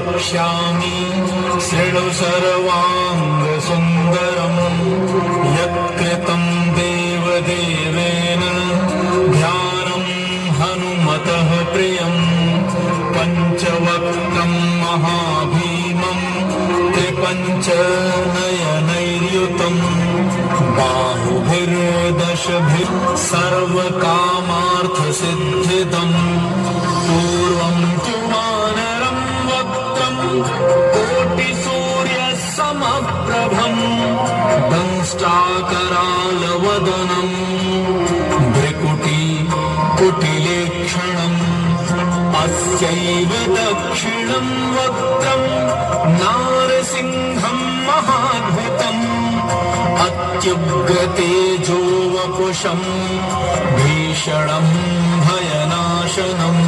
वक्ष्यामि शृणु सर्वाङ्गसुन्दरम् यत्कृतं देवदेवेन ध्यानं हनुमतः प्रियम् पञ्चवक्त्रं महाभीमं त्रिपञ्चनयनैर्युतम् बाहुभिर्दशभिः सर्वकामार्थसिद्धिदम् पूर्वं तु वानरं वक्त्रं कोटिसूर्यसमप्रभम् दंष्टाकरालवदनम् भ्रिकुटीकुटिलेक्षणम् अस्यैव दक्षिणं वक्त्रं नारसिंहं महाद्भुतम् अत्युग्रतेजो वपुषं भीषणं भयनाशनम्